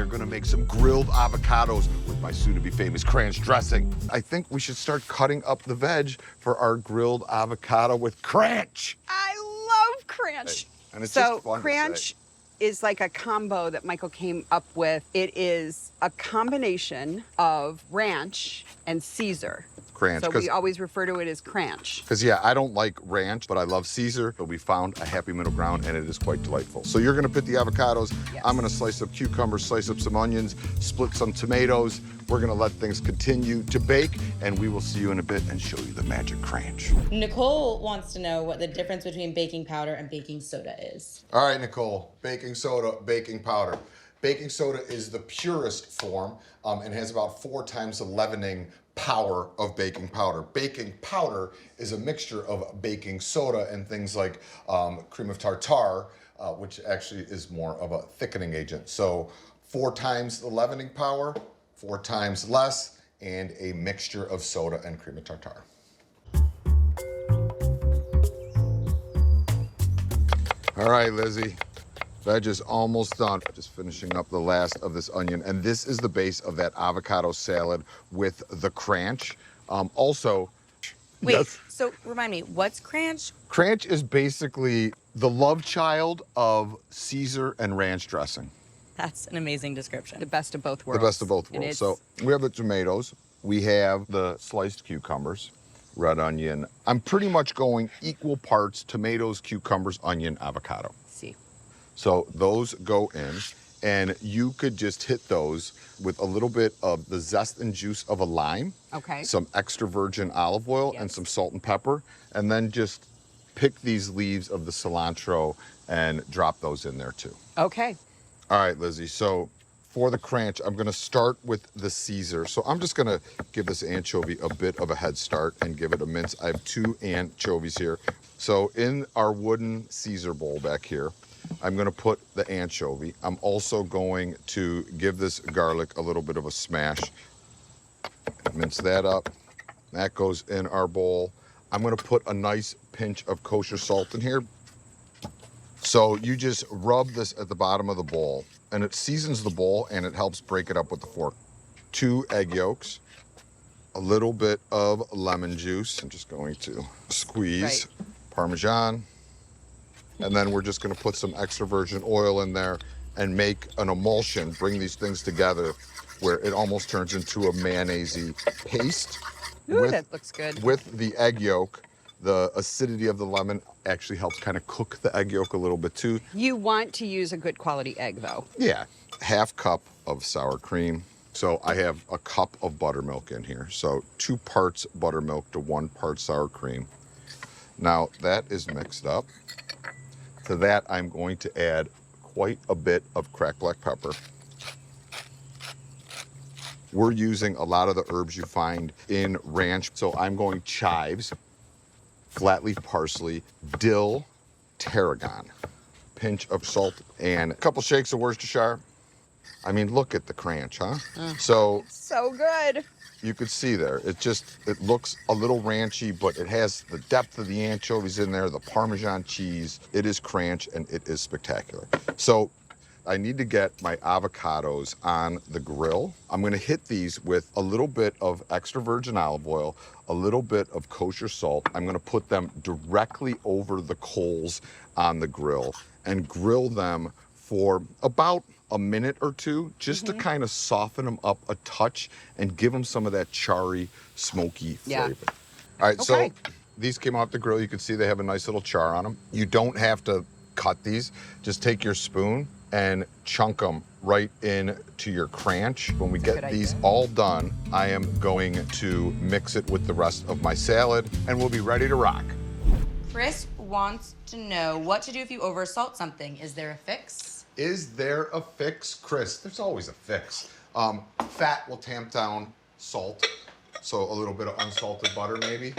are gonna make some grilled avocados with my soon-to-be famous Cranch dressing. I think we should start cutting up the veg for our grilled avocado with Cranch. I love Cranch. Hey, and it's so just fun Cranch to say. is like a combo that Michael came up with. It is a combination of ranch and Caesar. Cranch. So we always refer to it as Cranch. Because, yeah, I don't like ranch, but I love Caesar. So we found a happy middle ground, and it is quite delightful. So you're going to put the avocados. Yes. I'm going to slice up cucumbers, slice up some onions, split some tomatoes. We're going to let things continue to bake, and we will see you in a bit and show you the magic Cranch. Nicole wants to know what the difference between baking powder and baking soda is. All right, Nicole, baking soda, baking powder. Baking soda is the purest form and has about 4 times the leavening power of baking powder. Baking powder is a mixture of baking soda and things like cream of tartar, which actually is more of a thickening agent. So 4 times the leavening power, 4 times less, and a mixture of soda and cream of tartar. All right, Lizzie. Veg is almost done. Just finishing up the last of this onion. And this is the base of that avocado salad with the Cranch. Also, Wait, yes. so remind me, what's Cranch? Cranch is basically the love child of Caesar and ranch dressing. That's an amazing description. The best of both worlds. The best of both worlds. So we have the tomatoes. We have the sliced cucumbers, red onion. I'm pretty much going equal parts tomatoes, cucumbers, onion, avocado. See. So those go in, and you could just hit those with a little bit of the zest and juice of a lime, Okay. some extra virgin olive oil, and some salt and pepper, and then just pick these leaves of the cilantro and drop those in there too. Okay. All right, Lizzie, so for the Cranch, I'm gonna start with the Caesar. So I'm just gonna give this anchovy a bit of a head start and give it a mince. I have 2 anchovies here. So in our wooden Caesar bowl back here, I'm gonna put the anchovy. I'm also going to give this garlic a little bit of a smash. Mince that up. That goes in our bowl. I'm gonna put a nice pinch of kosher salt in here. So you just rub this at the bottom of the bowl, and it seasons the bowl and it helps break it up with the fork. 2 egg yolks, a little bit of lemon juice. I'm just going to squeeze Parmesan. And then we're just gonna put some extra virgin oil in there and make an emulsion, bring these things together where it almost turns into a mayonnaise-y paste. Ooh, that looks good. With the egg yolk, the acidity of the lemon actually helps kind of cook the egg yolk a little bit too. You want to use a good quality egg though. Yeah, 1/2 cup of sour cream. So I have a cup of buttermilk in here. So 2 parts buttermilk to 1 part sour cream. Now that is mixed up. To that, I'm going to add quite a bit of cracked black pepper. We're using a lot of the herbs you find in ranch. So I'm going chives, flat leaf parsley, dill, tarragon, pinch of salt, and a couple shakes of Worcestershire. I mean, look at the Cranch, huh? So good. you could see there, it looks a little ranchy, but it has the depth of the anchovies in there, the Parmesan cheese. It is Cranch, and it is spectacular. So I need to get my avocados on the grill. I'm gonna hit these with a little bit of extra virgin olive oil, a little bit of kosher salt. I'm gonna put them directly over the coals on the grill and grill them for about a minute or 2, just to kind of soften them up a touch and give them some of that charry, smoky flavor. All right, so these came off the grill. You can see they have a nice little char on them. You don't have to cut these. Just take your spoon and chunk them right into your Cranch. When we get these all done, I am going to mix it with the rest of my salad, and we'll be ready to rock. Chris wants to know what to do if you oversalt something. Is there a fix? Is there a fix, Chris? There's always a fix. Fat will tamp down salt, so a little bit of unsalted butter maybe.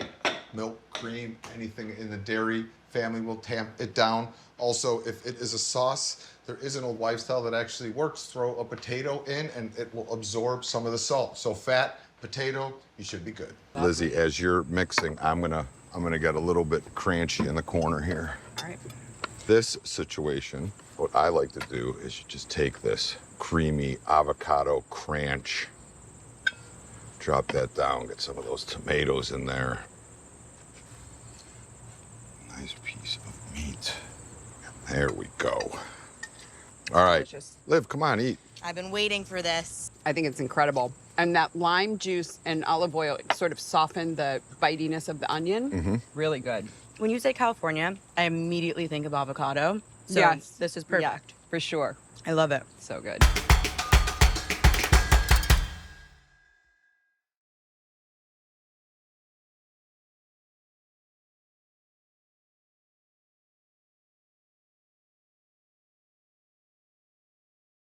Milk, cream, anything in the dairy family will tamp it down. Also, if it is a sauce, there is an old wives' tale that actually works. Throw a potato in and it will absorb some of the salt. So fat, potato, you should be good. Lizzie, as you're mixing, I'm gonna get a little bit crunchy in the corner here. All right. This situation, what I like to do is you just take this creamy avocado cranch. Drop that down, get some of those tomatoes in there. Nice piece of meat. There we go. All right, Delicious. Liv, come on, eat. I've been waiting for this. I think it's incredible. And that lime juice and olive oil sort of softened the bitiness of the onion. Really good. When you say California, I immediately think of avocado. So Yes. this is perfect. Yeah, for sure. I love it. So good.